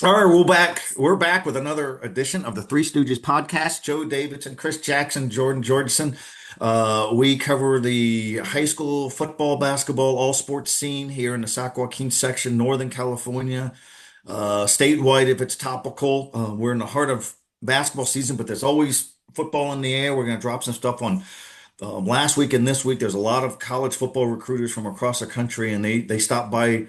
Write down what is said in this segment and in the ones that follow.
All right, we're back. We're back with another edition of the Three Stooges Podcast. Joe Davidson, Chris Jackson, Jordan Georgeson. We cover the high school football, basketball, all sports scene here in the Sac Joaquin section, Northern California. Statewide, if it's topical. We're in the heart of basketball season, but there's always football in the air. We're going to drop some stuff on last week and this week. There's a lot of college football recruiters from across the country, and they stop by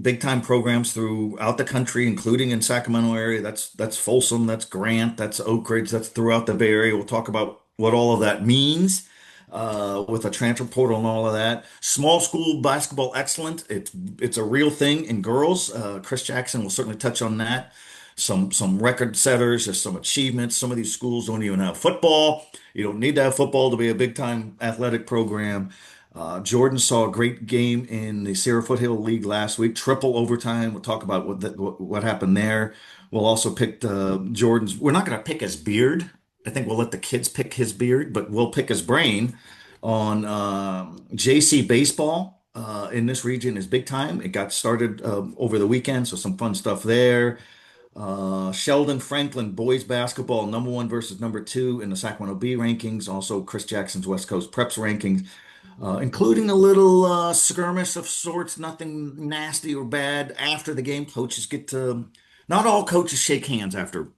big time programs throughout the country, including in Sacramento area. That's Folsom, that's Grant, that's Oak Ridge, that's throughout the Bay Area. We'll talk about what all of that means with a transfer portal and all of that. Small school basketball excellent. It's a real thing in girls. Chris Jackson will certainly touch on that. Some record setters, there's some achievements. Some of these schools don't even have football. You don't need to have football to be a big time athletic program. Jordan saw a great game in the Sierra Foothill League last week, triple overtime. We'll talk about what happened there. We'll also pick Jordan's. We're not going to pick his beard. I think we'll let the kids pick his beard, but we'll pick his brain on JC baseball in this region is big time. It got started over the weekend, so some fun stuff there. Sheldon Franklin boys basketball, number one versus number two in the Sacramento Bee rankings. Also, Chris Jackson's West Coast Preps rankings, including a little skirmish of sorts, nothing nasty or bad after the game. Coaches get to, not all coaches shake hands after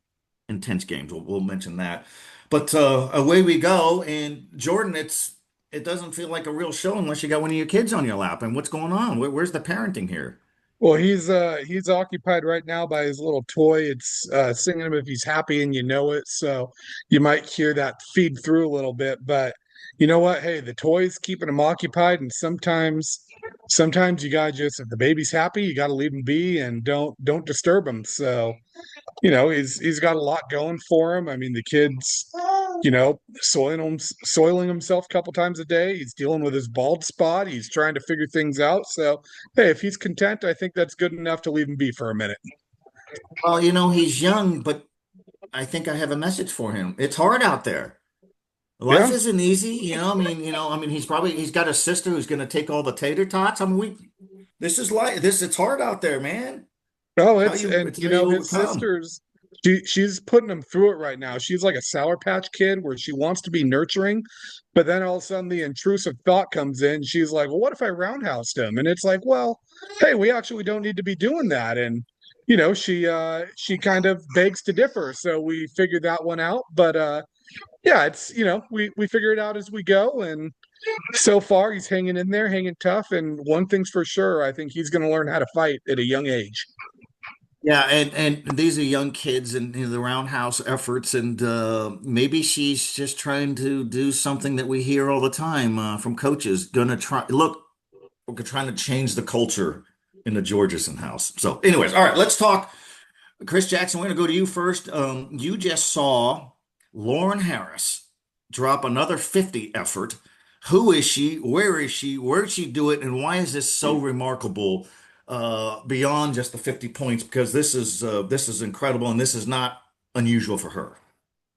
intense games. We'll mention that. But away we go. And Jordan, it doesn't feel like a real show unless you got one of your kids on your lap. And what's going on? Where's the parenting here? Well, he's occupied right now by his little toy. It's singing him if he's happy and you know it. So you might hear that feed through a little bit, but you know what? Hey, the toy's keeping him occupied, and sometimes you gotta just if the baby's happy, you gotta leave him be and don't disturb him. So he's got a lot going for him. I mean, the kid's, soiling himself a couple times a day. He's dealing with his bald spot. He's trying to figure things out. So, hey, if he's content, I think that's good enough to leave him be for a minute. Well, he's young, but I think I have a message for him. It's hard out there. Life Yeah. isn't easy, he's got a sister who's going to take all the tater tots. This is life. It's hard out there, man. Oh, It's how you his overcome. sister's she's putting him through it right now. She's like a Sour Patch Kid where she wants to be nurturing, but then all of a sudden the intrusive thought comes in. She's like, "Well, what if I roundhoused him?" And it's like, "Well, hey, we actually don't need to be doing that." And she kind of begs to differ. So we figured that one out. But yeah, it's we figure it out as we go. And so far he's hanging in there, hanging tough. And one thing's for sure, I think he's going to learn how to fight at a young age. Yeah, and these are young kids and the roundhouse efforts, and maybe she's just trying to do something that we hear all the time from coaches. Gonna try. Look, we're trying to change the culture in the Georgeson house. So, anyways, all right, let's talk. Chris Jackson, we're going to go to you first. You just saw Lauren Harris drop another 50 effort. Who is she? Where is she? Where did she do it? And why is this so remarkable beyond just the 50 points? Because this is incredible and this is not unusual for her.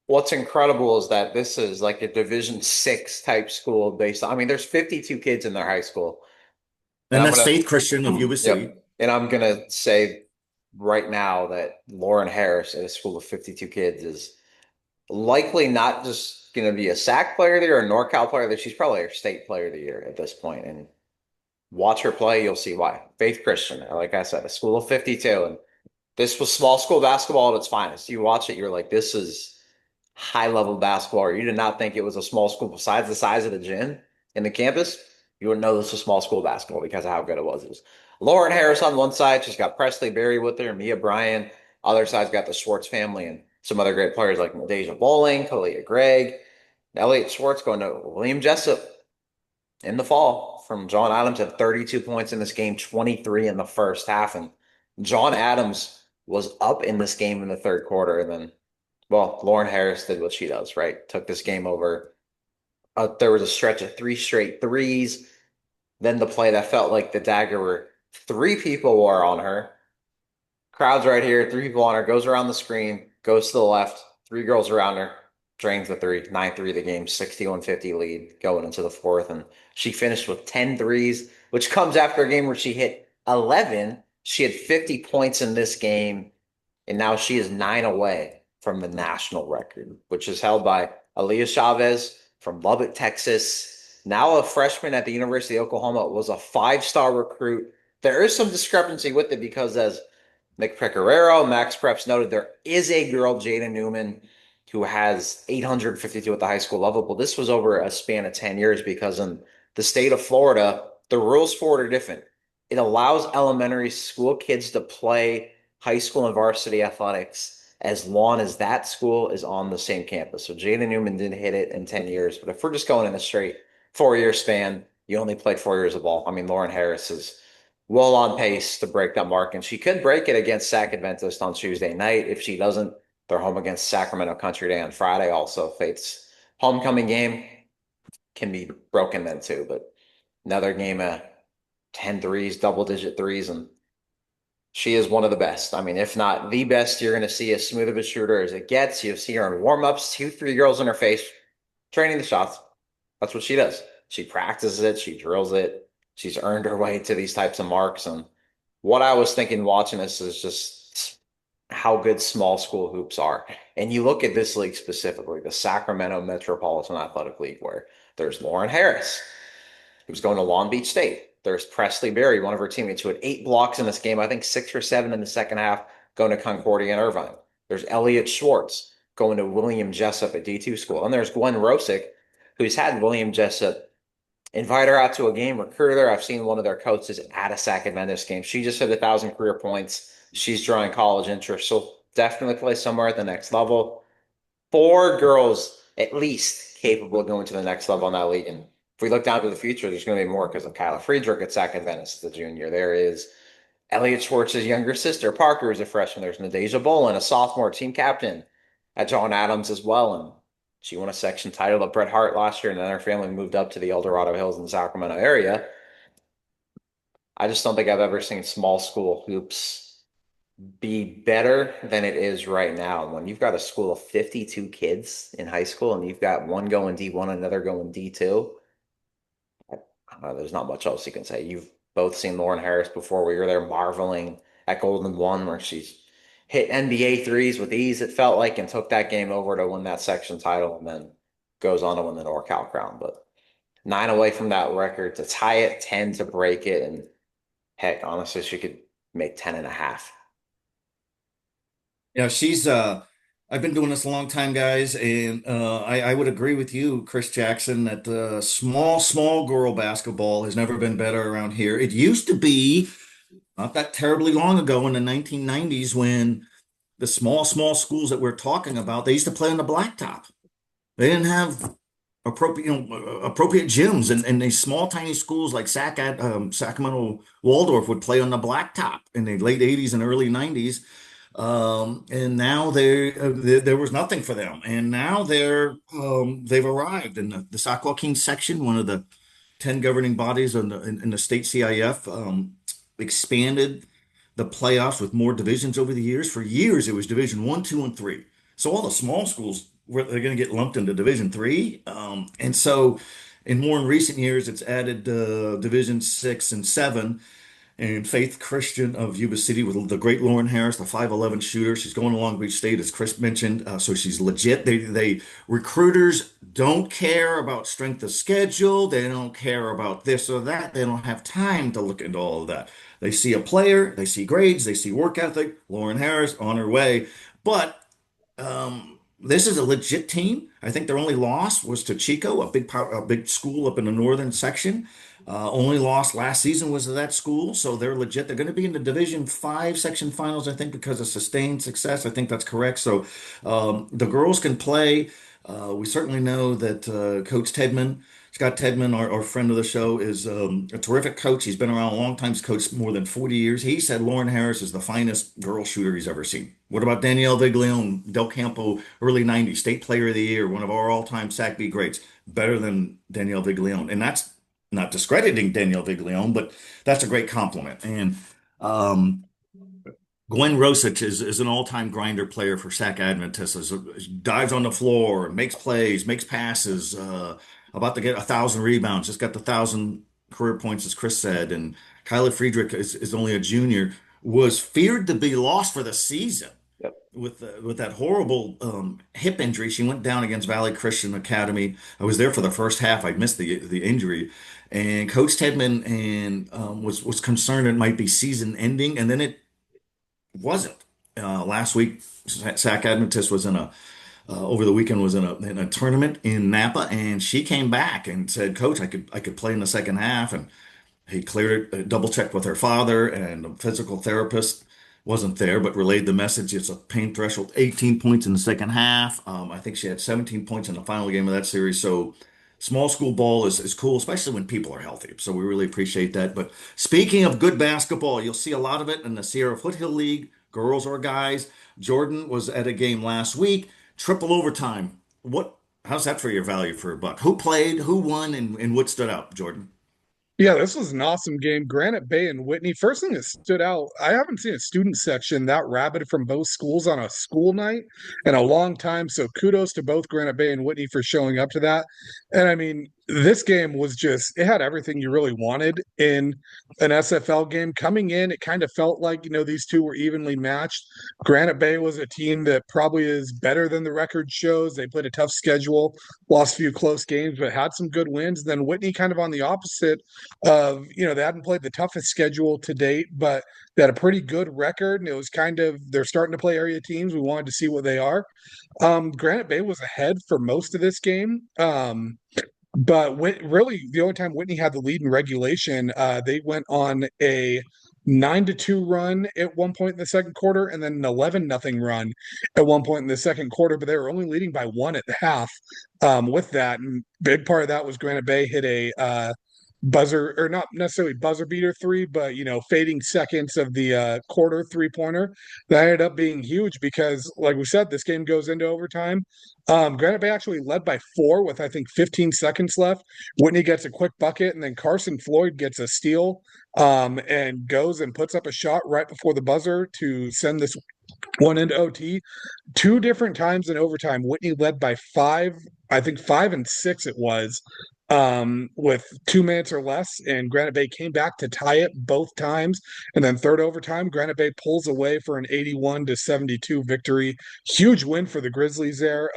What's incredible is that this is like a Division 6 type school I mean, there's 52 kids in their high school. And And I'm that's gonna, Faith Christian of USC. yep. And I'm gonna say right now that Lauren Harris at a school of 52 kids is likely not just gonna be a SAC player there or a NorCal player there. She's probably a state player of the year at this point. And watch her play, you'll see why. Faith Christian, like I said, a school of 52. And this was small school basketball at its finest. You watch it, you're like, this is high level basketball. Or you did not think it was a small school besides the size of the gym and the campus. You wouldn't know this was small school basketball because of how good it was. It was Lauren Harris on one side. She's got Presley Berry with her, Mia Bryan. Other side's got the Schwartz family and some other great players like Deja Bowling, Kalia Gregg, Elliott Schwartz going to William Jessup in the fall from John Adams had 32 points in this game, 23 in the first half. And John Adams was up in this game in the third quarter. And then, well, Lauren Harris did what she does, right? Took this game over. There was a stretch of three straight threes. Then the play that felt like the dagger where three people were on her. Crowd's right here, three people on her, goes around the screen, goes to the left, three girls around her, drains the three, 9-3 the game, 61-50 lead going into the fourth. And she finished with 10 threes, which comes after a game where she hit 11. She had 50 points in this game And now she is 9 away from the national record, which is held by Aaliyah Chavez from Lubbock, Texas. Now a freshman at the University of Oklahoma, was a 5-star recruit. There is some discrepancy with it because, as Nick Pecoraro, Max Preps noted, there is a girl, Jada Newman, who has 852 at the high school level. But this was over a span of 10 years because in the state of Florida, the rules for it are different. It allows elementary school kids to play high school and varsity athletics as long as that school is on the same campus. So Jada Newman didn't hit it in 10 years. But if we're just going in a straight 4-year span, you only played 4 years of ball. I mean, Lauren Harris is well on pace to break that mark, and she could break it against Sac Adventist on Tuesday night. If she doesn't, they're home against Sacramento Country Day on Friday. Also, Faith's homecoming game can be broken then too, but another game of 10 threes, double-digit threes, and she is one of the best. I mean, if not the best, you're going to see as smooth of a shooter as it gets. You'll see her in warm-ups, 2, 3 girls in her face, training the shots. That's what she does. She practices it. She drills it. She's earned her way to these types of marks. And what I was thinking watching this is just how good small school hoops are. And you look at this league specifically, the Sacramento Metropolitan Athletic League, where there's Lauren Harris, who's going to Long Beach State. There's Presley Berry, one of her teammates, who had 8 blocks in this game, I think 6 or 7 in the second half, going to Concordia and Irvine. There's Elliot Schwartz going to William Jessup at D2 school. And there's Gwen Rosick, who's had William Jessup invite her out to a game, recruit her. I've seen one of their coaches at a Sac Adventist game. She just hit 1,000 career points. She's drawing college interest. So definitely play somewhere at the next level. 4 girls at least capable of going to the next level in that league. And if we look down to the future, there's going to be more because of Kyla Friedrich at Sac Adventist as a junior. There is Elliot Schwartz's younger sister, Parker, is a freshman. There's Nadeja Bolin, a sophomore team captain at John Adams as well. And she won a section title at Bret Hart last year, and then her family moved up to the El Dorado Hills in the Sacramento area. I just don't think I've ever seen small school hoops be better than it is right now. When you've got a school of 52 kids in high school and you've got one going D1, another going D2, there's not much else you can say. You've both seen Lauren Harris before. We were there marveling at Golden One, where she's hit NBA threes with ease, it felt like, and took that game over to win that section title, and then goes on to win the NorCal crown. But 9 away from that record, to tie it, 10 to break it, and heck, honestly, she could make 10 and a half. Yeah, she's I've been doing this a long time, guys, and I would agree with you, Chris Jackson, that small girl basketball has never been better around here. It used to be not that terribly long ago in the 1990s when the small schools that we're talking about, they used to play on the blacktop. They didn't have appropriate gyms, and these small, tiny schools like Sacramento Waldorf would play on the blacktop in the late 80s and early 90s. And now there was nothing for them, and now they've arrived in the Sac Joaquin section, one of the 10 governing bodies in the state CIF, expanded the playoffs with more divisions over the years. For years, it was Division One, Two, and Three. So all the small schools they're going to get lumped into Division Three, and so in recent years, it's added Division Six and Seven. And Faith Christian of Yuba City with the great Lauren Harris, the 5'11" shooter. She's going to Long Beach State, as Chris mentioned. So she's legit. They recruiters don't care about strength of schedule. They don't care about this or that. They don't have time to look into all of that. They see a player, they see grades, they see work ethic. Lauren Harris on her way. But this is a legit team. I think their only loss was to Chico, a big school up in the northern section. Only loss last season was to that school, so they're legit. They're going to be in the Division Five section finals, I think, because of sustained success. I think that's correct. So the girls can play. We certainly know that Coach Tedman, Scott Tedman, our friend of the show, is a terrific coach. He's been around a long time. He's coached more than 40 years. He said Lauren Harris is the finest girl shooter he's ever seen. What about Danielle Viglione, Del Campo, early 90s, State Player of the Year, one of our all-time Sac Bee greats, better than Danielle Viglione. And that's not discrediting Danielle Viglione, but that's a great compliment. And Gwen Rosich is an all-time grinder player for Sac Adventist. Dives on the floor, makes plays, makes passes, about to get 1,000 rebounds, just got the 1,000 career points, as Chris said. And Kyla Friedrich is only a junior, was feared to be lost for the season. with that horrible hip injury. She went down against Valley Christian Academy. I was there for the first half. I missed the injury, and Coach Tedman and was concerned it might be season ending, and then it wasn't. Last week, Sac Adventist was in a over the weekend was in a tournament in Napa, and she came back and said, "Coach, I could play in the second half." And he cleared it, double checked with her father, and the physical therapist wasn't there, but relayed the message. It's a pain threshold, 18 points in the second half. I think she had 17 points in the final game of that series. So small school ball is cool, especially when people are healthy. So we really appreciate that. But speaking of good basketball, you'll see a lot of it in the Sierra Foothill League, girls or guys. Jordan was at a game last week, triple overtime. How's that for your value for a buck? Who played, who won, and what stood out, Jordan? Yeah, this was an awesome game. Granite Bay and Whitney. First thing that stood out, I haven't seen a student section that rabid from both schools on a school night in a long time. So kudos to both Granite Bay and Whitney for showing up to that. And I mean, this game was just, it had everything you really wanted in an SFL game. Coming in, it kind of felt like, these two were evenly matched. Granite Bay was a team that probably is better than the record shows. They played a tough schedule, lost a few close games, but had some good wins. Then Whitney kind of on the opposite of, they hadn't played the toughest schedule to date, but they had a pretty good record. And it was kind of, they're starting to play area teams. We wanted to see what they are. Granite Bay was ahead for most of this game. But really, the only time Whitney had the lead in regulation, they went on a 9-2 run at one point in the second quarter, and then an 11-0 run at one point in the second quarter. But they were only leading by one at the half. With that, and big part of that was Granite Bay hit a buzzer, or not necessarily buzzer beater three, but fading seconds of the quarter 3-pointer that ended up being huge because, like we said, this game goes into overtime. Granite Bay actually led by 4 with I think 15 seconds left. Whitney gets a quick bucket, and then Carson Floyd gets a steal and goes and puts up a shot right before the buzzer to send this one into OT. 2 different times in overtime, Whitney led by 5, I think 5 and 6 it was, with 2 minutes or less, and Granite Bay came back to tie it both times. And then third overtime, Granite Bay pulls away for an 81-72 victory. Huge win for the Grizzlies there.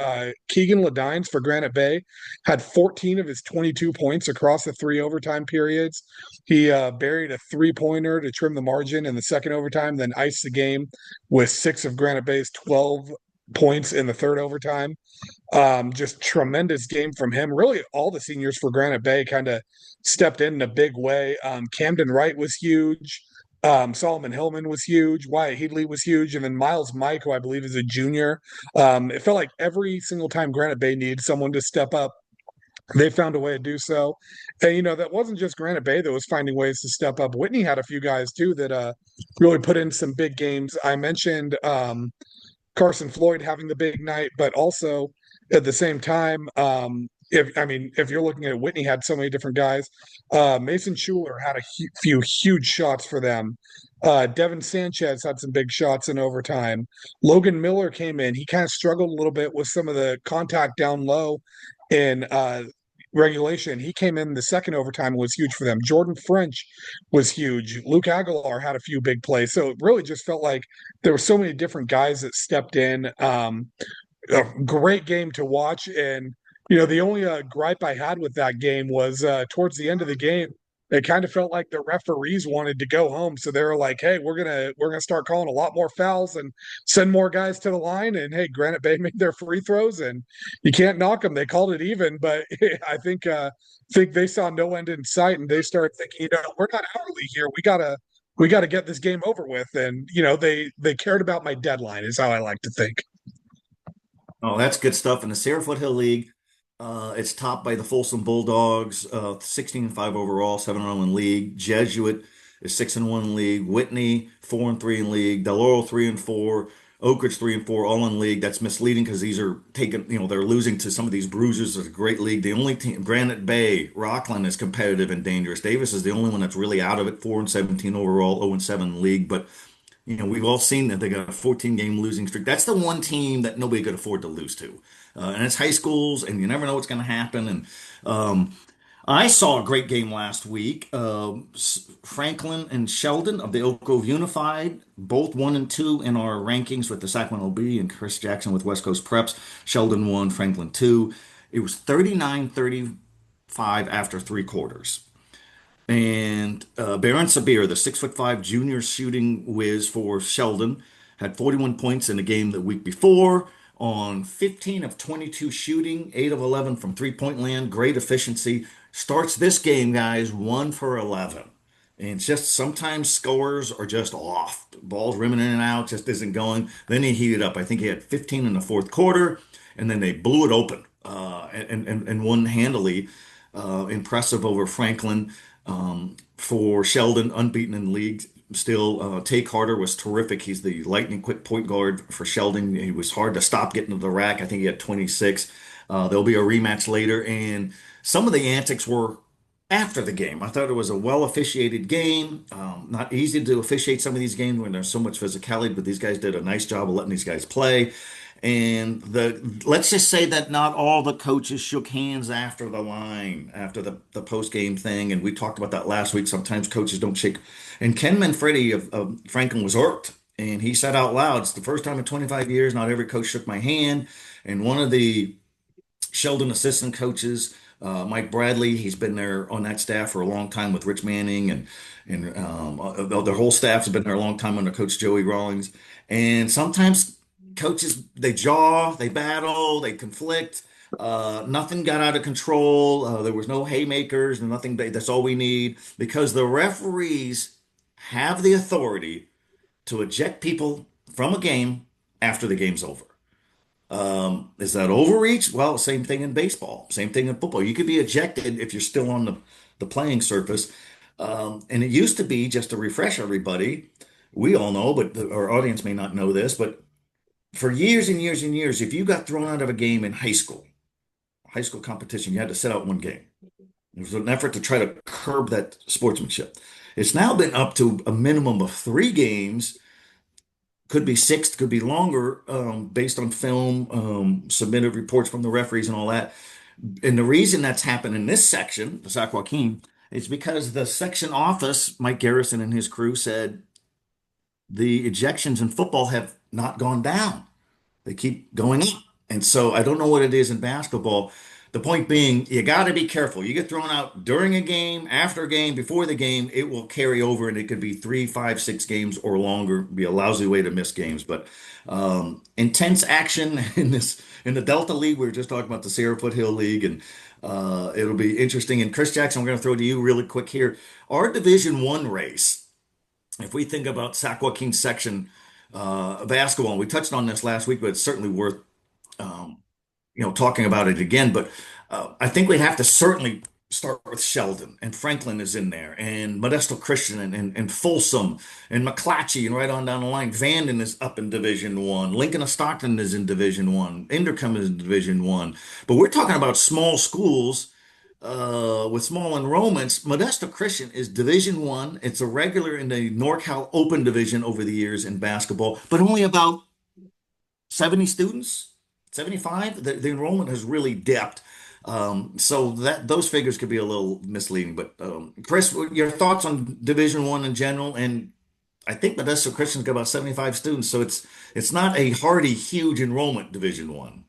Keegan Ladines for Granite Bay had 14 of his 22 points across the 3 overtime periods. He buried a 3-pointer to trim the margin in the second overtime, then iced the game with 6 of Granite Bay's 12 points in the third overtime. Just tremendous game from him. Really, all the seniors for Granite Bay kind of stepped in a big way. Camden Wright was huge. Solomon Hillman was huge. Wyatt Headley was huge. And then Miles Mike, who I believe is a junior. It felt like every single time Granite Bay needed someone to step up, they found a way to do so. And, that wasn't just Granite Bay that was finding ways to step up. Whitney had a few guys, too, that really put in some big games. I mentioned Carson Floyd having the big night, but also at the same time, if you're looking at Whitney had so many different guys, Mason Schuler had a few huge shots for them. Devin Sanchez had some big shots in overtime. Logan Miller came in. He kind of struggled a little bit with some of the contact down low in regulation. He came in the second overtime and was huge for them. Jordan French was huge. Luke Aguilar had a few big plays. So it really just felt like there were so many different guys that stepped in. A great game to watch. And, the only gripe I had with that game was towards the end of the game, it kind of felt like the referees wanted to go home. So they were like, hey, we're gonna start calling a lot more fouls and send more guys to the line. And hey, Granite Bay made their free throws and you can't knock them. They called it even, but I think they saw no end in sight and they started thinking, we're not hourly here. We gotta get this game over with. And they cared about my deadline is how I like to think. Oh, that's good stuff. In the Sierra Foothill League, it's topped by the Folsom Bulldogs, 16-5 overall, 7-0 in league. Jesuit is 6-1 in league. Whitney 4-3 in league. Del Oro 3-4. Oak Ridge 3-4, all in league. That's misleading because these are taking, they're losing to some of these bruisers. It's a great league. The only team, Granite Bay, Rockland is competitive and dangerous. Davis is the only one that's really out of it. 4-17 overall, 0-7 in league. But we've all seen that they got a 14-game losing streak. That's the one team that nobody could afford to lose to. And it's high schools, and you never know what's going to happen. And I saw a great game last week. Franklin and Sheldon of the Oak Grove Unified, both 1 and 2 in our rankings with the Sacramento Bee and Chris Jackson with West Coast Preps. Sheldon won, Franklin 2. It was 39-35 after 3 quarters. And Baron Sabir, the 6'5" junior shooting whiz for Sheldon, had 41 points in the game the week before on 15 of 22 shooting, 8 of 11 from three-point land. Great efficiency. Starts this game, guys, 1 for 11. And it's just sometimes scores are just off. Balls rimming in and out, just isn't going. Then he heated up. I think he had 15 in the fourth quarter, and then they blew it open and won handily. Impressive over Franklin. For Sheldon, unbeaten in the league. Still, Tay Carter was terrific. He's the lightning quick point guard for Sheldon. He was hard to stop getting to the rack. I think he had 26. There'll be a rematch later. And some of the antics were after the game. I thought it was a well officiated game. Not easy to officiate some of these games when there's so much physicality, but these guys did a nice job of letting these guys play. And let's just say that not all the coaches shook hands after the line, after the post game thing. And we talked about that last week. Sometimes coaches don't shake. And Ken Manfredi of Franklin was irked. And he said out loud, it's the first time in 25 years, not every coach shook my hand. And one of the Sheldon assistant coaches, Mike Bradley, he's been there on that staff for a long time with Rich Manning, and their whole staff's been there a long time under Coach Joey Rawlings. And sometimes coaches they jaw, they battle, they conflict. Nothing got out of control. There was no haymakers and nothing. That's all we need because the referees have the authority to eject people from a game after the game's over. Is that overreach? Well, same thing in baseball, same thing in football. You could be ejected if you're still on the playing surface. And it used to be, just to refresh everybody, we all know, but our audience may not know this, but for years and years and years, if you got thrown out of a game in high school competition, you had to sit out one game. It was an effort to try to curb that sportsmanship. It's now been up to a minimum of 3 games, could be 6, could be longer, based on film, submitted reports from the referees and all that. And the reason that's happened in this section, the Sac Joaquin, is because the section office, Mike Garrison and his crew said the ejections in football have not gone down. They keep going up. And so I don't know what it is in basketball. The point being, you got to be careful. You get thrown out during a game, after a game, before the game, it will carry over and it could be 3, 5, 6 games or longer. Be a lousy way to miss games. But intense action in the Delta League. We were just talking about the Sierra Foothill League, and it'll be interesting. And Chris Jackson, I'm going to throw to you really quick here. Our Division I race, if we think about Sac Joaquin section basketball, and we touched on this last week, but it's certainly worth um, talking about it again. But I think we'd have to certainly start with Sheldon, and Franklin is in there, and Modesto Christian, and Folsom, and McClatchy, and right on down the line. Vanden is up in Division One. Lincoln of Stockton is in Division One. Inderkum is in Division One. But we're talking about small schools with small enrollments. Modesto Christian is Division One. It's a regular in the NorCal Open Division over the years in basketball, but only about 70 students, 75. The enrollment has really dipped. So that those figures could be a little misleading. But Chris, your thoughts on Division One in general? And I think Modesto Christian's got about 75 students, so it's not a hearty, huge enrollment Division One.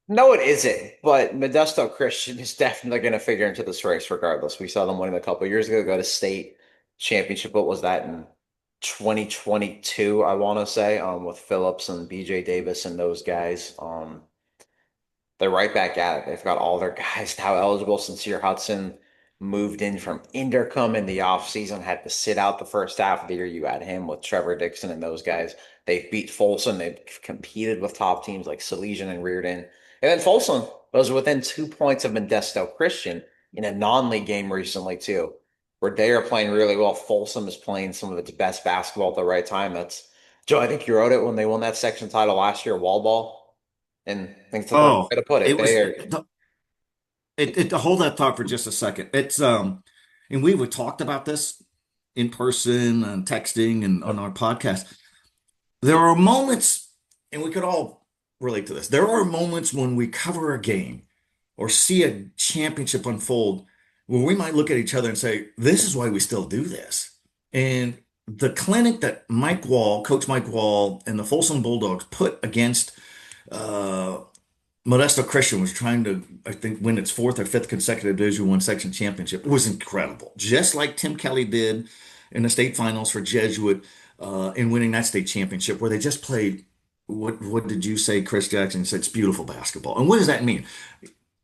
No, it isn't. But Modesto Christian is definitely going to figure into this race regardless. We saw them winning a couple of years ago, go to state championship. What was that in 2022? I want to say, with Phillips and BJ Davis and those guys. They're right back at it. They've got all their guys now eligible. Sincere Hudson moved in from Inderkum in the offseason, had to sit out the first half of the year. You had him with Trevor Dixon and those guys. They've beat Folsom. They've competed with top teams like Salesian and Reardon. And then Folsom was within 2 points of Modesto Christian in a non-league game recently, too, where they are playing really well. Folsom is playing some of its best basketball at the right time. That's Joe, I think you wrote it when they won that section title last year, wall ball. And I think it's the way Oh, to put it. it was They are, hold that thought for just a second. And we would talked about this in person and texting and on our podcast. There are moments, and we could all relate to this. There are moments when we cover a game or see a championship unfold where we might look at each other and say, this is why we still do this. And the clinic that Coach Mike Wall, and the Folsom Bulldogs put against uh, Modesto Christian was trying to, I think, win its fourth or fifth consecutive Division One section championship. It was incredible, just like Tim Kelly did in the state finals for Jesuit in winning that state championship, where they just played. What did you say, Chris Jackson? You said it's beautiful basketball. And what does that mean?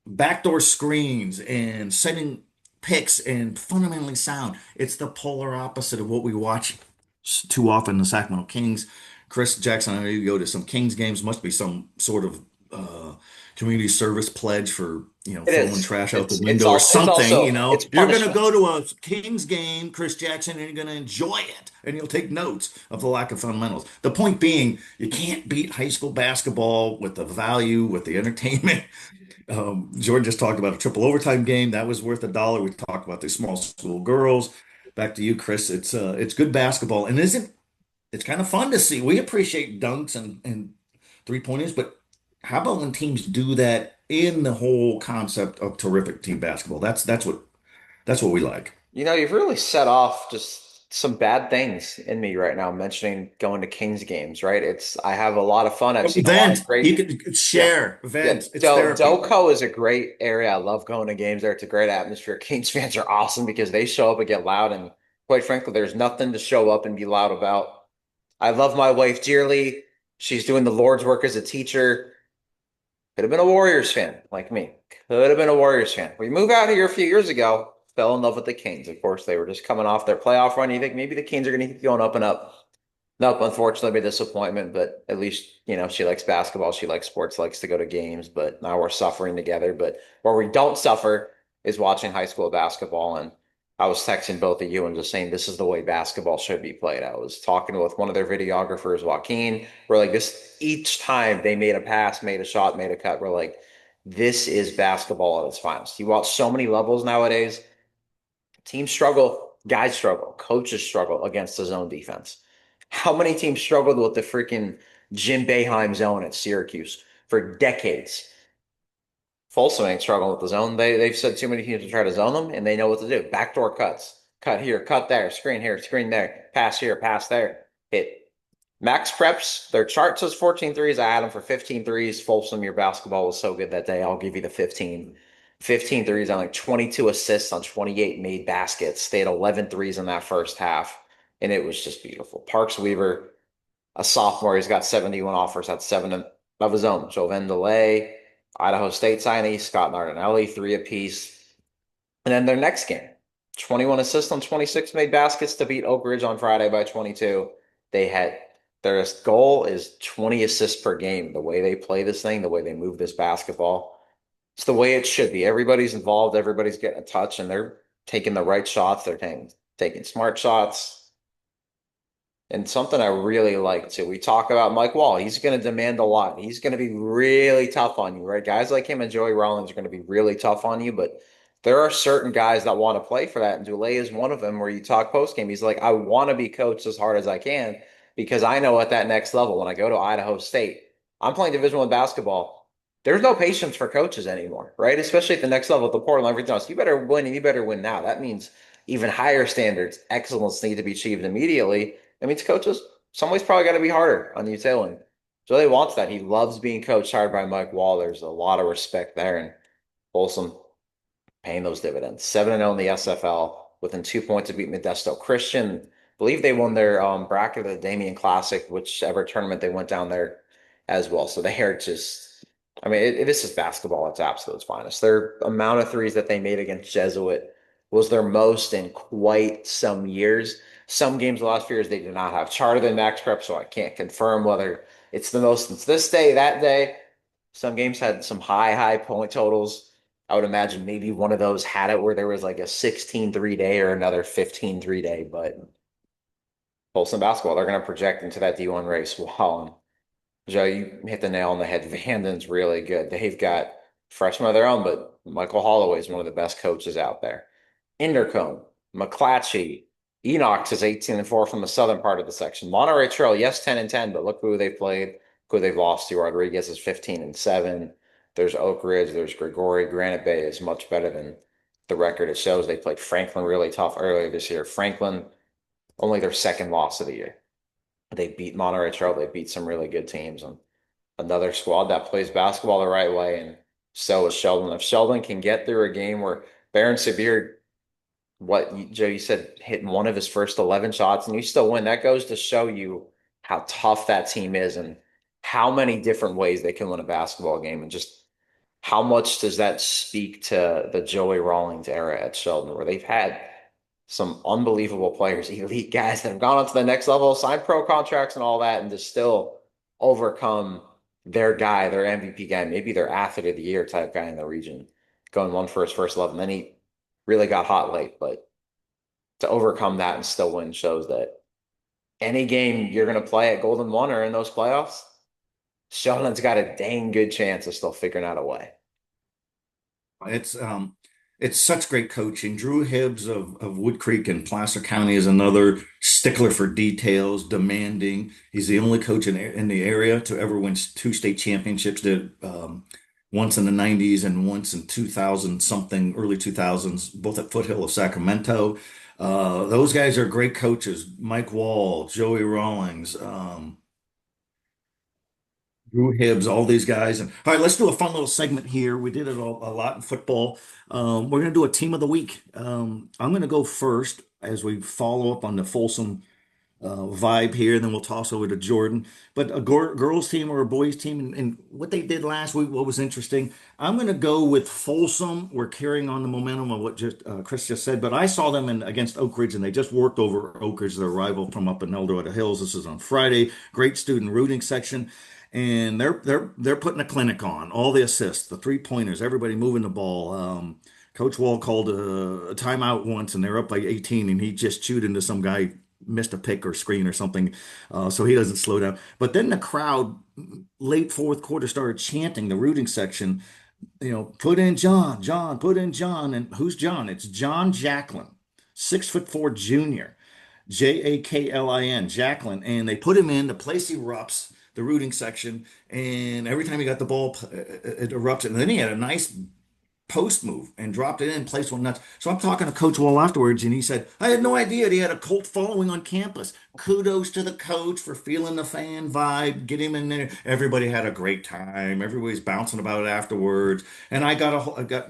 Backdoor screens and setting picks and fundamentally sound. It's the polar opposite of what we watch too often, the Sacramento Kings. Chris Jackson, I know you go to some Kings games, must be some sort of community service pledge for, It throwing is. trash out the It's window or also it's something. also it's You're going to punishment. go to a Kings game, Chris Jackson, and you're going to enjoy it, and you'll take notes of the lack of fundamentals. The point being, you can't beat high school basketball with the value, with the entertainment. Jordan just talked about a triple overtime game that was worth $1. We talked about the small school girls. Back to you, Chris. It's good basketball, and isn't it's kind of fun to see. We appreciate dunks and three pointers, but how about when teams do that in the whole concept of terrific team basketball? That's what we like. You've really set off just some bad things in me right now, mentioning going to Kings games, right? I have a lot of fun. I've seen a lot of Vent. great. You could Yeah. share. Yeah. Vent. It's therapy. Delco is a great area. I love going to games there. It's a great atmosphere. Kings fans are awesome because they show up and get loud. And quite frankly, there's nothing to show up and be loud about. I love my wife dearly. She's doing the Lord's work as a teacher. Could have been a Warriors fan like me. Could have been a Warriors fan. We moved out here a few years ago, fell in love with the Kings. Of course, they were just coming off their playoff run. You think maybe the Kings are going to keep going up and up. Nope, unfortunately, a disappointment, but at least, she likes basketball. She likes sports, likes to go to games, but now we're suffering together. But where we don't suffer is watching high school basketball. And I was texting both of you and just saying, this is the way basketball should be played. I was talking with one of their videographers, Joaquin. We're like, this each time they made a pass, made a shot, made a cut, we're like, this is basketball at its finest. You watch so many levels nowadays. Teams struggle, guys struggle, coaches struggle against the zone defense. How many teams struggled with the freaking Jim Boeheim zone at Syracuse for decades? Folsom ain't struggling with the zone. They've said too many teams to try to zone them, and they know what to do. Backdoor cuts, cut here, cut there, screen here, screen there, pass here, pass there, hit. Max Preps, their chart says 14 threes. I had them for 15 threes. Folsom, your basketball was so good that day. I'll give you the 15. 15 threes on like 22 assists on 28 made baskets. They had 11 threes in that first half, and it was just beautiful. Parks Weaver, a sophomore, he's got 71 offers, had seven of his own. Joven DeLay, Idaho State signee, Scott Nardinelli, 3 apiece. And then their next game, 21 assists on 26 made baskets to beat Oak Ridge on Friday by 22. Their goal is 20 assists per game. The way they play this thing, the way they move this basketball, it's the way it should be. Everybody's involved, everybody's getting a touch, and they're taking the right shots. They're taking smart shots. And something I really like too, we talk about Mike Wall. He's going to demand a lot. He's going to be really tough on you, right? Guys like him and Joey Rollins are going to be really tough on you, but there are certain guys that want to play for that. And Dulé is one of them where you talk post game. He's like, I want to be coached as hard as I can because I know at that next level, when I go to Idaho State, I'm playing Division I basketball. There's no patience for coaches anymore, right? Especially at the next level, at the Portland, everything else. You better win and you better win now. That means even higher standards, excellence need to be achieved immediately. That means coaches, somebody's probably got to be harder on you too. And Joey wants that. He loves being coached hard by Mike Wall. There's a lot of respect there. And Folsom paying those dividends. 7-0 in the SFL within 2 points to beat Modesto Christian. I believe they won their bracket of the Damien Classic, whichever tournament they went down there as well. So they are just, this is basketball at its absolute finest. Their amount of threes that they made against Jesuit was their most in quite some years. Some games the last few years they did not have charter than max prep, so I can't confirm whether it's the most since this day, that day. Some games had some high point totals. I would imagine maybe one of those had it where there was like a 16 3-day or another 15 3-day, but Folsom basketball, they're going to project into that D1 race. Wow. Joe, you hit the nail on the head. Vanden's really good. They've got freshmen of their own, but Michael Holloway is one of the best coaches out there. Indercombe, McClatchy, Enoch is 18-4 from the southern part of the section. Monterey Trail, yes, 10-10, but look who they've played, who they've lost to. Rodriguez is 15-7. There's Oak Ridge, there's Gregory. Granite Bay is much better than the record, it shows they played Franklin really tough earlier this year. Franklin, only their second loss of the year. They beat Monterey Trail. They beat some really good teams, and another squad that plays basketball the right way. And so is Sheldon. If Sheldon can get through a game where Baron Severe, Joe, you said hitting one of his first 11 shots and you still win, that goes to show you how tough that team is and how many different ways they can win a basketball game, and just how much does that speak to the Joey Rawlings era at Sheldon, where they've had some unbelievable players, elite guys that have gone on to the next level, signed pro contracts and all that, and to still overcome their guy, their MVP guy, maybe their athlete of the year type guy in the region, going one for his first 11. Then he really got hot late, but to overcome that and still win shows that any game you're going to play at Golden One or in those playoffs, Sheldon's got a dang good chance of still figuring out a way. It's such great coaching. Drew Hibbs of Wood Creek and Placer County is another stickler for details, demanding. He's the only coach in the area to ever win two state championships. Did once in the 90s and once in 2000 something, early 2000s, both at Foothill of Sacramento. Those guys are great coaches. Mike Wall, Joey Rawlings, Drew Hibbs, all these guys. And all right, let's do a fun little segment here. We did it a lot in football. We're going to do a team of the week. I'm going to go first as we follow up on the Folsom vibe here, and then we'll toss over to Jordan. But a girls team or a boys team, and what they did last week, what was interesting. I'm going to go with Folsom. We're carrying on the momentum of what Chris just said, but I saw them against Oak Ridge, and they just worked over Oak Ridge, their rival from up in El Dorado Hills. This is on Friday. Great student rooting section. And they're putting a clinic on all the assists, the 3-pointers, everybody moving the ball. Coach Wall called a timeout once, and they're up by 18, and he just chewed into some guy, missed a pick or screen or something, so he doesn't slow down. But then the crowd, late fourth quarter, started chanting the rooting section, put in John, John, put in John, and who's John? It's John Jacklin, 6'4" junior, Jaklin, Jacklin, and they put him in. The place erupts, the rooting section, and every time he got the ball, it erupted. And then he had a nice post move and dropped it in, place one nuts. So I'm talking to Coach Wall afterwards, and he said, I had no idea he had a cult following on campus. Kudos to the coach for feeling the fan vibe, get him in there. Everybody had a great time. Everybody's bouncing about it afterwards. And I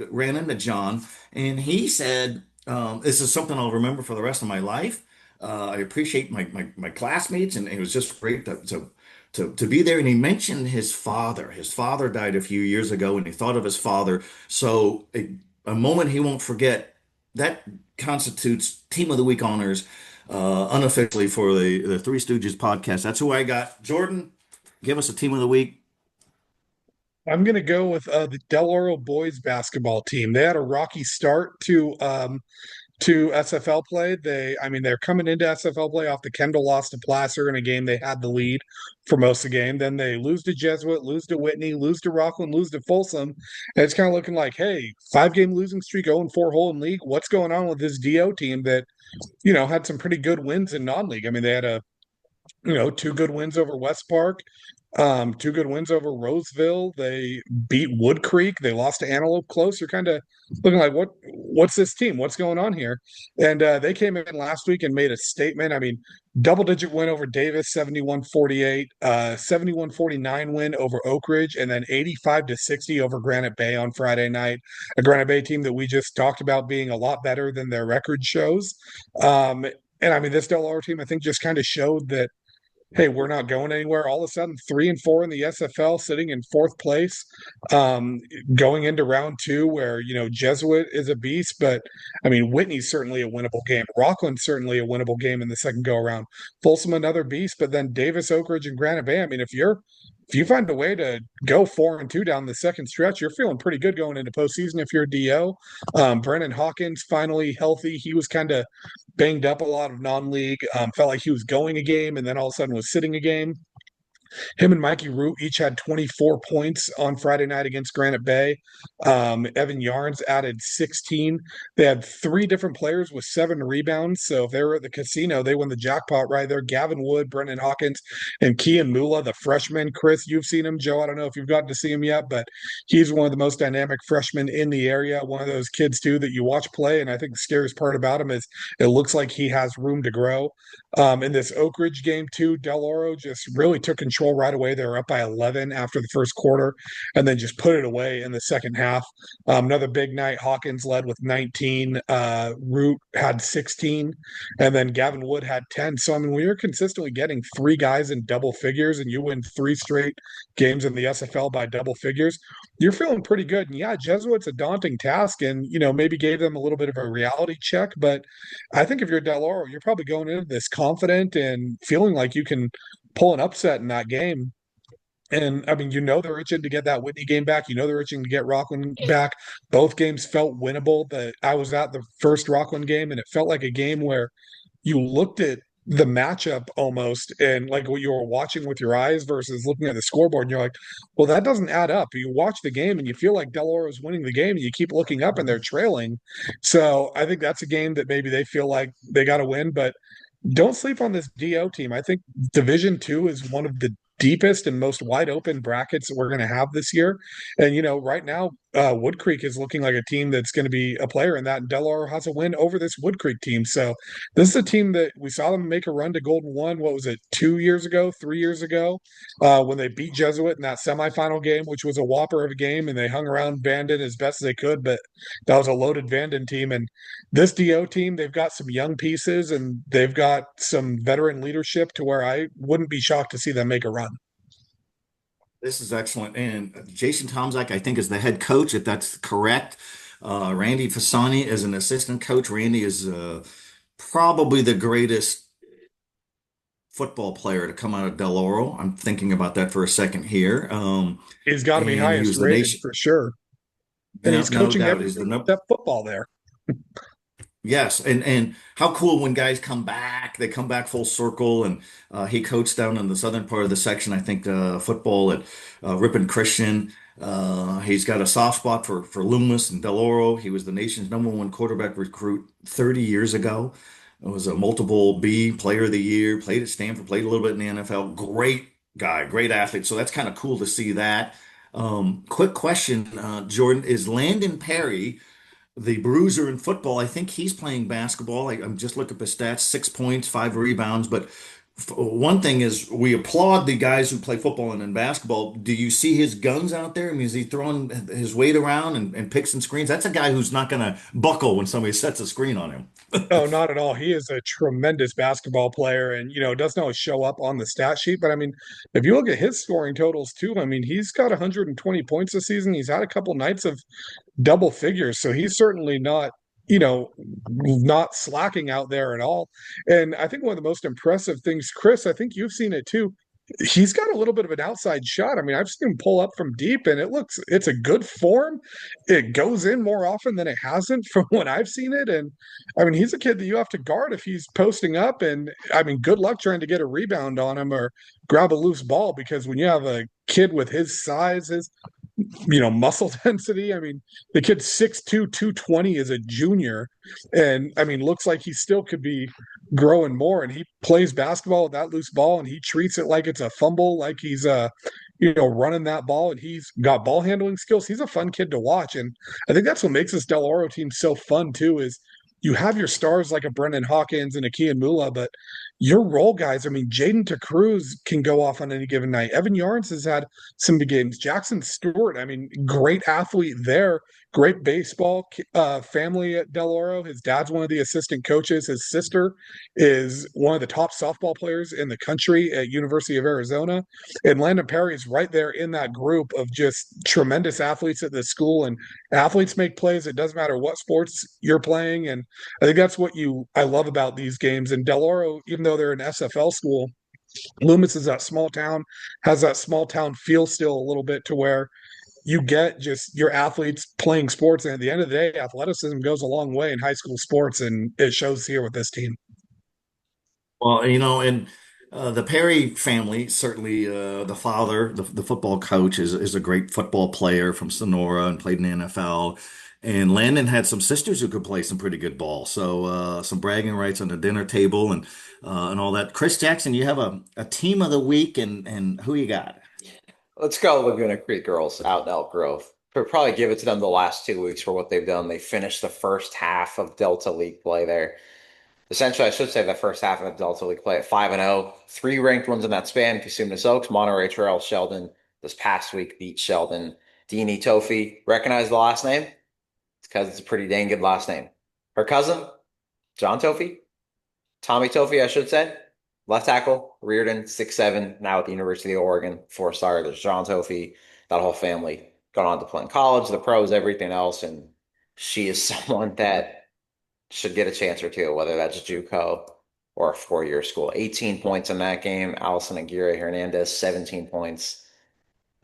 ran into John, and he said, this is something I'll remember for the rest of my life. I appreciate my classmates, and it was just great to be there. And he mentioned his father. His father died a few years ago, and he thought of his father. So a moment he won't forget. That constitutes Team of the Week honors unofficially for the Three Stooges podcast. That's who I got. Jordan, give us a Team of the Week. I'm going to go with the Del Oro boys basketball team. They had a rocky start to SFL play. They're coming into SFL play off the Kendall loss to Placer in a game they had the lead for most of the game. Then they lose to Jesuit, lose to Whitney, lose to Rockland, lose to Folsom. And it's kind of looking like, hey, 5-game losing streak, 0-4 hole in league. What's going on with this DO team that, had some pretty good wins in non-league? I mean, they had 2 good wins over West Park, 2 good wins over Roseville. They beat Wood Creek. They lost to Antelope Close. You're kind of looking like, what's this team? What's going on here? And they came in last week and made a statement. I mean, double-digit win over Davis, 71-48, 71-49 win over Oak Ridge, and then 85-60 over Granite Bay on Friday night. A Granite Bay team that we just talked about being a lot better than their record shows. And I mean, this Del Oro team, I think, just kind of showed that, hey, we're not going anywhere. All of a sudden, 3-4 in the SFL, sitting in fourth place, going into round 2, where Jesuit is a beast, but I mean, Whitney's certainly a winnable game. Rockland's certainly a winnable game in the second go around. Folsom another beast, but then Davis, Oak Ridge, and Granite Bay. I mean, if you find a way to go 4-2 down the second stretch, you're feeling pretty good going into postseason if you're a DO. Brennan Hawkins finally healthy. He was kind of banged up a lot of non-league. Felt like he was going a game and then all of a sudden was sitting a game. Him and Mikey Root each had 24 points on Friday night against Granite Bay. Evan Yarns added 16. They had three different players with 7 rebounds. So if they were at the casino, they won the jackpot right there. Gavin Wood, Brendan Hawkins, and Kian Mula, the freshman. Chris, you've seen him. Joe, I don't know if you've gotten to see him yet, but he's one of the most dynamic freshmen in the area. One of those kids, too, that you watch play. And I think the scariest part about him is it looks like he has room to grow. In this Oak Ridge game, too, Del Oro just really took control right away. They were up by 11 after the first quarter and then just put it away in the second half. Another big night. Hawkins led with 19. Root had 16. And then Gavin Wood had 10. So, I mean, when you're consistently getting 3 guys in double figures and you win 3 straight games in the SFL by double figures, you're feeling pretty good. And yeah, Jesuit's a daunting task and, maybe gave them a little bit of a reality check. But I think if you're Del Oro, you're probably going into this confident and feeling like you can pull an upset in that game. And I mean, they're itching to get that Whitney game back. They're itching to get Rockland back. Both games felt winnable. I was at the first Rockland game, and it felt like a game where you looked at the matchup almost and like what you were watching with your eyes versus looking at the scoreboard. And you're like, well, that doesn't add up. You watch the game and you feel like Del Oro is winning the game, and you keep looking up and they're trailing. So I think that's a game that maybe they feel like they got to win. But don't sleep on this DO team. I think Division Two is one of the deepest and most wide open brackets that we're going to have this year. And, right now, Wood Creek is looking like a team that's going to be a player in that. And Del Oro has a win over this Wood Creek team. So this is a team that we saw them make a run to Golden One. What was it, 2 years ago, 3 years ago, when they beat Jesuit in that semifinal game, which was a whopper of a game. And they hung around Bandon as best as they could. But that was a loaded Bandon team. And this DO team, they've got some young pieces and they've got some veteran leadership to where I wouldn't be shocked to see them make a run. This is excellent. And Jason Tomczak, I think, is the head coach, if that's correct. Randy Fasani is an assistant coach. Randy is probably the greatest football player to come out of Del Oro. I'm thinking about that for a second here. He's got to be highest rated for sure. And he's coaching every step football there. Yes, and how cool when guys come back, they come back full circle. And he coached down in the southern part of the section, I think, football at Ripon Christian. He's got a soft spot for Loomis and Del Oro. He was the nation's #1 quarterback recruit 30 years ago. It was a multiple B player of the year, played at Stanford, played a little bit in the NFL. Great guy, great athlete. So that's kind of cool to see that. Quick question, Jordan, is Landon Perry the bruiser in football? I think he's playing basketball. I'm just looking at the stats, 6 points, 5 rebounds. But one thing is we applaud the guys who play football and in basketball. Do you see his guns out there? I mean, is he throwing his weight around and picks and screens? That's a guy who's not going to buckle when somebody sets a screen on him. Oh, not at all. He is a tremendous basketball player and, doesn't always show up on the stat sheet. But I mean, if you look at his scoring totals too, I mean, he's got 120 points this season. He's had a couple nights of double figures. So he's certainly not slacking out there at all. And I think one of the most impressive things, Chris, I think you've seen it too. He's got a little bit of an outside shot. I mean, I've seen him pull up from deep and it's a good form. It goes in more often than it hasn't from when I've seen it. And I mean, he's a kid that you have to guard if he's posting up. And I mean, good luck trying to get a rebound on him or grab a loose ball, because when you have a kid with his size, his muscle density. I mean, the kid's 6'2", 220 as a junior. And I mean, looks like he still could be growing more. And he plays basketball with that loose ball and he treats it like it's a fumble, like he's running that ball, and he's got ball handling skills. He's a fun kid to watch. And I think that's what makes this Del Oro team so fun too, is you have your stars like a Brendan Hawkins and a Kian Mula, but your role guys, I mean, Jaden TeCruz can go off on any given night. Evan Yarns has had some big games. Jackson Stewart, I mean, great athlete there. Great baseball family at Del Oro. His dad's one of the assistant coaches. His sister is one of the top softball players in the country at University of Arizona. And Landon Perry is right there in that group of just tremendous athletes at the school. And athletes make plays. It doesn't matter what sports you're playing. And I think that's what I love about these games. And Del Oro, even though they're an SFL school, Loomis is that small town, has that small town feel still a little bit to where you get just your athletes playing sports. And at the end of the day, athleticism goes a long way in high school sports. And it shows here with this team. Well, and The Perry family, certainly the father, the football coach, is a great football player from Sonora and played in the NFL. And Landon had some sisters who could play some pretty good ball. So some bragging rights on the dinner table and all that. Chris Jackson, you have a team of the week, and who you got? Let's go Laguna Creek girls out in Elk Grove. We'll probably give it to them the last 2 weeks for what they've done. They finished the first half of Delta League play there. Essentially, I should say the first half of Delta League play at 5-0. Three ranked ones in that span: Cosumnes Oaks, Monterey Trail, Sheldon. This past week beat Sheldon. Deanie Tofi. Recognize the last name? It's because it's a pretty dang good last name. Her cousin, John Tofi, Tommy Tofi, I should say. Left tackle, Reardon, 6'7", now at the University of Oregon, four-star. There's John Tofi, that whole family gone on to play in college, the pros, everything else. And she is someone that should get a chance or two, whether that's JUCO or a four-year school. 18 points in that game. Allison Aguirre Hernandez, 17 points.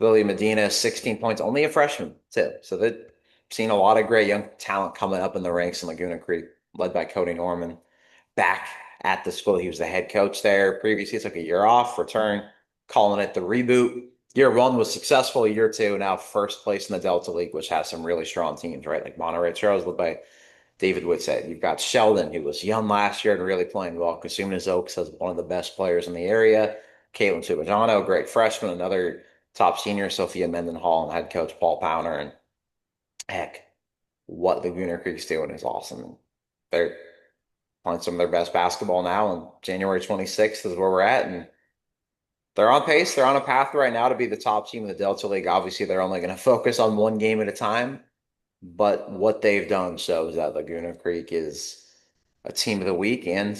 Lily Medina, 16 points, only a freshman, too. So they've seen a lot of great young talent coming up in the ranks in Laguna Creek, led by Cody Norman. Back at the school, he was the head coach there. Previously, he took a year off, returned, calling it the reboot. Year one was successful. Year two, now first place in the Delta League, which has some really strong teams, right? Like Monterey Trail is led by David Whitsett. You've got Sheldon, who was young last year and really playing well. Cosumnes Oaks has one of the best players in the area. Caitlin Subajano, great freshman, another top senior, Sophia Mendenhall, and head coach Paul Powner. And heck, what Laguna Creek's doing is awesome. They're playing some of their best basketball now, and January 26th is where we're at. And they're on pace. They're on a path right now to be the top team in the Delta League. Obviously, they're only going to focus on one game at a time. But what they've done shows that Laguna Creek is a team of the week and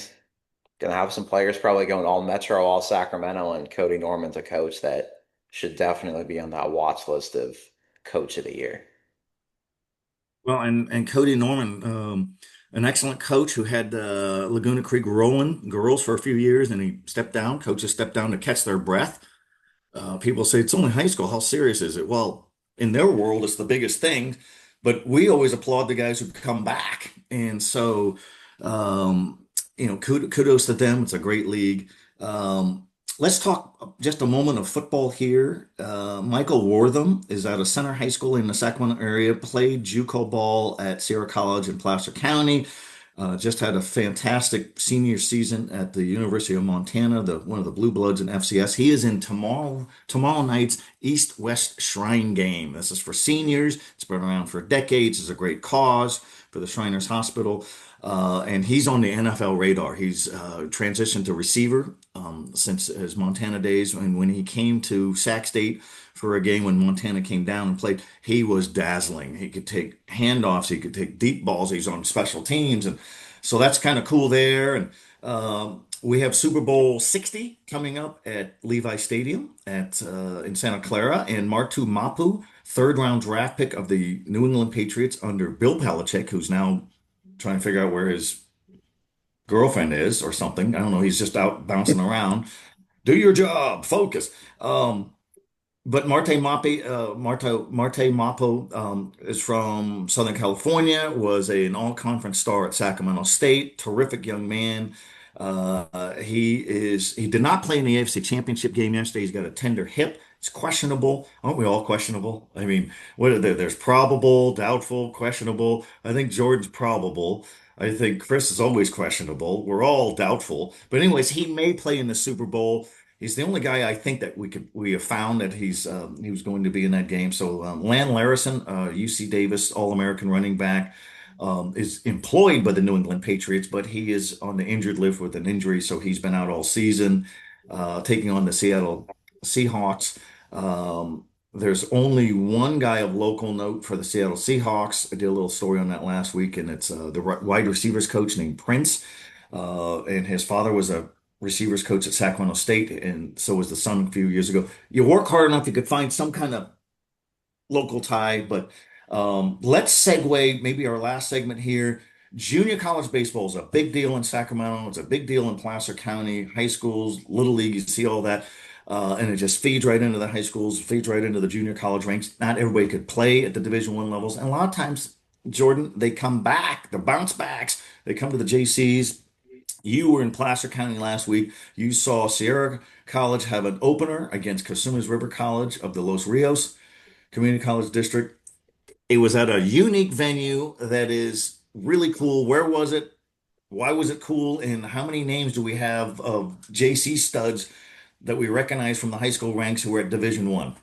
going to have some players probably going all Metro, all Sacramento, and Cody Norman's a coach that should definitely be on that watch list of coach of the year. Well, and Cody Norman, an excellent coach who had Laguna Creek rolling girls for a few years, and he stepped down. Coaches stepped down to catch their breath. People say it's only high school. How serious is it? Well, in their world, it's the biggest thing. But we always applaud the guys who come back, and so kudos to them. It's a great league. Let's talk just a moment of football here. Michael Wortham is out of Center High School in the Sacramento area, played JUCO ball at Sierra College in Placer County. Just had a fantastic senior season at the University of Montana, one of the blue bloods in FCS. He is in tomorrow night's East-West Shrine game. This is for seniors. It's been around for decades. It's a great cause for the Shriners Hospital. And he's on the NFL radar. He's transitioned to receiver since his Montana days. And when he came to Sac State for a game when Montana came down and played, he was dazzling. He could take handoffs, he could take deep balls. He's on special teams, and so that's kind of cool there. And we have Super Bowl 60 coming up at Levi Stadium at in Santa Clara, and Martu Mapu, third round draft pick of the New England Patriots under Bill Belichick, who's now trying to figure out where his girlfriend is or something. I don't know. He's just out bouncing around. Do your job, focus. But Marte Mapo is from Southern California, was an all-conference star at Sacramento State, terrific young man. He did not play in the AFC Championship game yesterday. He's got a tender hip. It's questionable. Aren't we all questionable? I mean, what are there? There's probable, doubtful, questionable. I think Jordan's probable. I think Chris is always questionable. We're all doubtful. But anyways, he may play in the Super Bowl. He's the only guy I think that we have found that he was going to be in that game. So Lan Larison, UC Davis All-American running back, is employed by the New England Patriots, but he is on the injured list with an injury, so he's been out all season, taking on the Seattle Seahawks. There's only one guy of local note for the Seattle Seahawks. I did a little story on that last week, and it's the wide receivers coach named Prince, and his father was a receivers coach at Sacramento State, and so was the son a few years ago. You work hard enough, you could find some kind of local tie, but let's segue maybe our last segment here. Junior college baseball is a big deal in Sacramento. It's a big deal in Placer County, high schools, little league, you see all that. And it just feeds right into the high schools, feeds right into the junior college ranks. Not everybody could play at the Division I levels. And a lot of times, Jordan, they come back, the bounce backs, they come to the JCs. You were in Placer County last week. You saw Sierra College have an opener against Casuma's River College of the Los Rios Community College District. It was at a unique venue that is really cool. Where was it? Why was it cool? And how many names do we have of JC studs that we recognize from the high school ranks who are at Division One?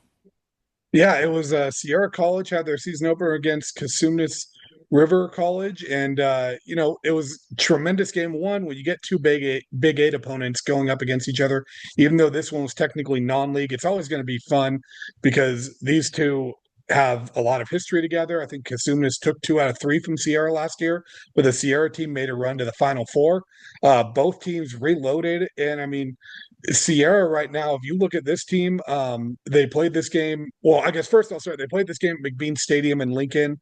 Yeah, it was Sierra College had their season opener against Casumas River College, and it was tremendous game one when you get two Big Eight opponents going up against each other. Even though this one was technically non-league, it's always going to be fun because these two have a lot of history together. I think Casumas took 2 out of 3 from Sierra last year, but the Sierra team made a run to the Final Four. Both teams reloaded, and I mean, Sierra right now, if you look at this team, they played this game. Well, I guess first I'll start. They played this game at McBean Stadium in Lincoln.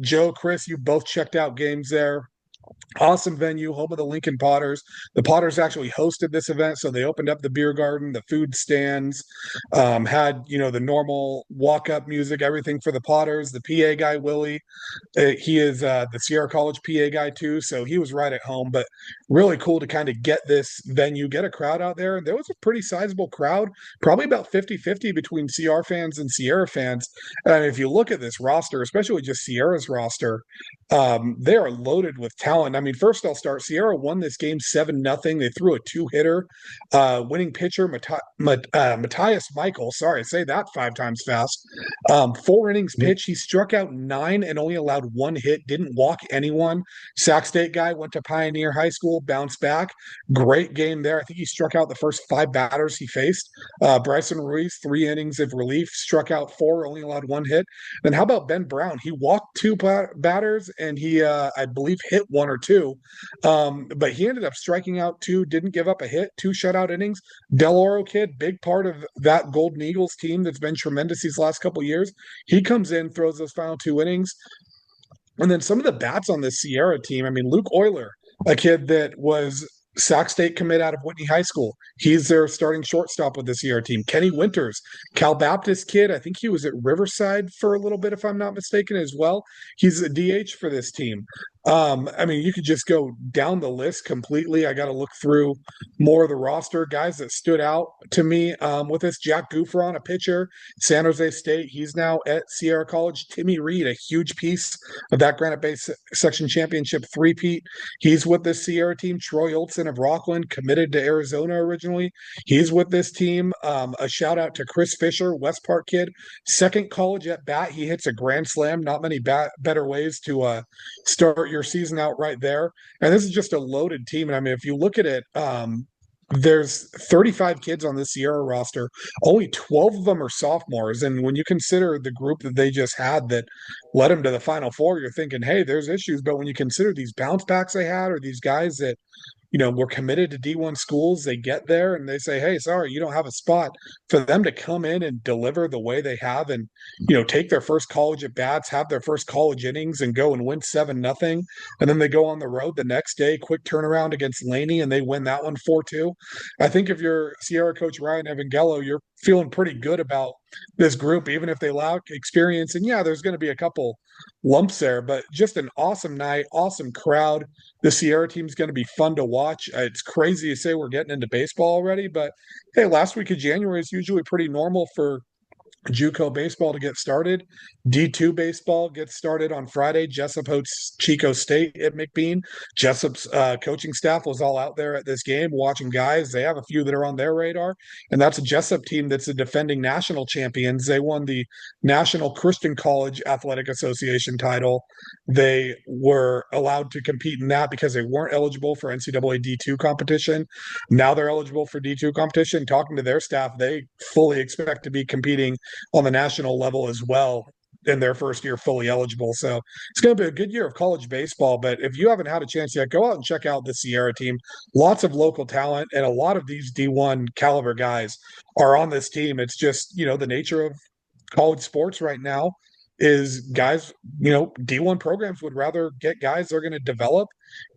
Joe, Chris, you both checked out games there. Awesome venue, home of the Lincoln Potters. The Potters actually hosted this event, so they opened up the beer garden, the food stands, had the normal walk-up music, everything for the Potters. The PA guy Willie, he is the Sierra College PA guy too, so he was right at home. But really cool to kind of get this venue, get a crowd out there. There was a pretty sizable crowd, probably about 50-50 between CR fans and Sierra fans. And if you look at this roster, especially just Sierra's roster, they are loaded with talent. I mean, first I'll start. Sierra won this game 7-0. They threw a 2-hitter. Winning pitcher Matthias Michael. Sorry, say that 5 times fast. 4 innings pitched. He struck out 9 and only allowed 1 hit. Didn't walk anyone. Sac State guy went to Pioneer High School, bounced back. Great game there. I think he struck out the first 5 batters he faced. Bryson Ruiz, 3 innings of relief, struck out 4, only allowed 1 hit. Then how about Ben Brown? He walked 2 batters and he, I believe, hit 1 or 2. But he ended up striking out 2, didn't give up a hit, 2 shutout innings. Del Oro kid, big part of that Golden Eagles team that's been tremendous these last couple years. He comes in, throws those final 2 innings. And then some of the bats on this Sierra team, I mean, Luke Euler, a kid that was Sac State commit out of Whitney High School. He's their starting shortstop with the Sierra team. Kenny Winters, Cal Baptist kid. I think he was at Riverside for a little bit, if I'm not mistaken, as well. He's a DH for this team. I mean, you could just go down the list completely. I got to look through more of the roster. Guys that stood out to me with this, Jack Gouffron, a pitcher, San Jose State. He's now at Sierra College. Timmy Reed, a huge piece of that Granite Bay Section Championship three-peat. He's with this Sierra team. Troy Olson of Rockland, committed to Arizona originally. He's with this team. A shout out to Chris Fisher, West Park kid, second college at bat. He hits a grand slam. Not many better ways to start your season out right there. And this is just a loaded team. And I mean, if you look at it, there's 35 kids on the Sierra roster. Only 12 of them are sophomores. And when you consider the group that they just had that led them to the Final Four, you're thinking, hey, there's issues. But when you consider these bounce backs they had, or these guys that were committed to D1 schools, they get there and they say, hey, sorry, you don't have a spot. For them to come in and deliver the way they have and, take their first college at bats, have their first college innings and go and win 7-0. And then they go on the road the next day, quick turnaround against Laney, and they win that one 4-2. I think if you're Sierra coach Ryan Evangelo, you're feeling pretty good about this group, even if they lack experience. And yeah, there's going to be a couple lumps there, but just an awesome night, awesome crowd. The Sierra team's going to be fun to watch. It's crazy to say we're getting into baseball already, but hey, last week of January is usually pretty normal for JUCO baseball to get started. D2 baseball gets started on Friday. Jessup hosts Chico State at McBean. Jessup's coaching staff was all out there at this game watching guys. They have a few that are on their radar, and that's a Jessup team that's the defending national champions. They won the National Christian College Athletic Association title. They were allowed to compete in that because they weren't eligible for NCAA D2 competition. Now they're eligible for D2 competition. Talking to their staff, they fully expect to be competing on the national level as well in their first year fully eligible. So it's going to be a good year of college baseball. But if you haven't had a chance yet, go out and check out the Sierra team. Lots of local talent, and a lot of these D1 caliber guys are on this team. It's just, the nature of college sports right now is guys, D1 programs would rather get guys they're going to develop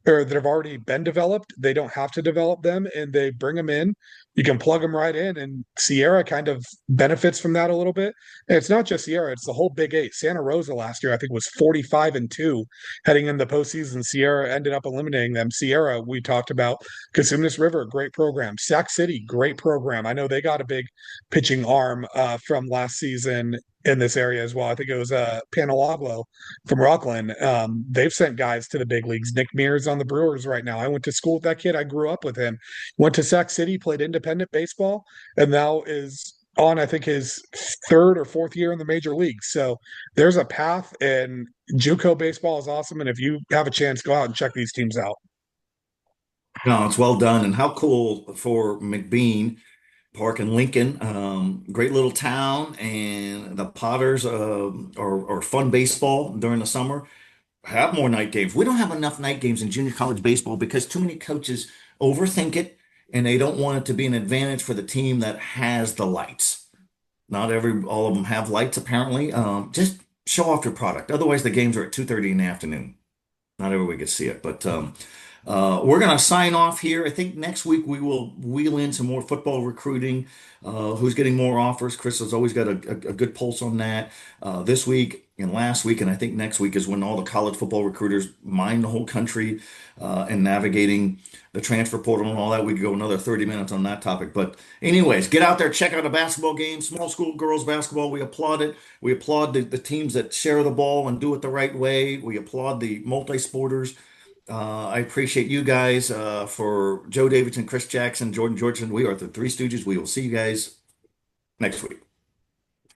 or that have already been developed. They don't have to develop them, and they bring them in. You can plug them right in, and Sierra kind of benefits from that a little bit. And it's not just Sierra; it's the whole Big Eight. Santa Rosa last year, I think, was 45-2 heading into the postseason. Sierra ended up eliminating them. Sierra, we talked about. Cosumnes River, great program. Sac City, great program. I know they got a big pitching arm from last season in this area as well. I think it was Panaloglo from Rockland. They've sent guys to the big leagues. Nick Mears on the Brewers right now. I went to school with that kid. I grew up with him. Went to Sac City, played independent baseball, and now is on, I think, his third or fourth year in the major leagues. So there's a path, and JUCO baseball is awesome. And if you have a chance, go out and check these teams out. No, it's well done. And how cool for McBean Park in Lincoln. Great little town, and the Potters are fun baseball during the summer. Have more night games. We don't have enough night games in junior college baseball because too many coaches overthink it and they don't want it to be an advantage for the team that has the lights. Not all of them have lights apparently. Just show off your product. Otherwise, the games are at 2:30 in the afternoon. Not everybody gets to see it, but we're going to sign off here. I think next week we will wheel in some more football recruiting. Who's getting more offers? Chris has always got a good pulse on that. This week and last week, and I think next week is when all the college football recruiters mine the whole country and navigating the transfer portal and all that. We could go another 30 minutes on that topic. But anyways, get out there, check out a basketball game, small school girls basketball. We applaud it. We applaud the teams that share the ball and do it the right way. We applaud the multi-sporters. I appreciate you guys for Joe Davidson, Chris Jackson, Jordan Georgeson. We are the Three Stooges. We will see you guys next week.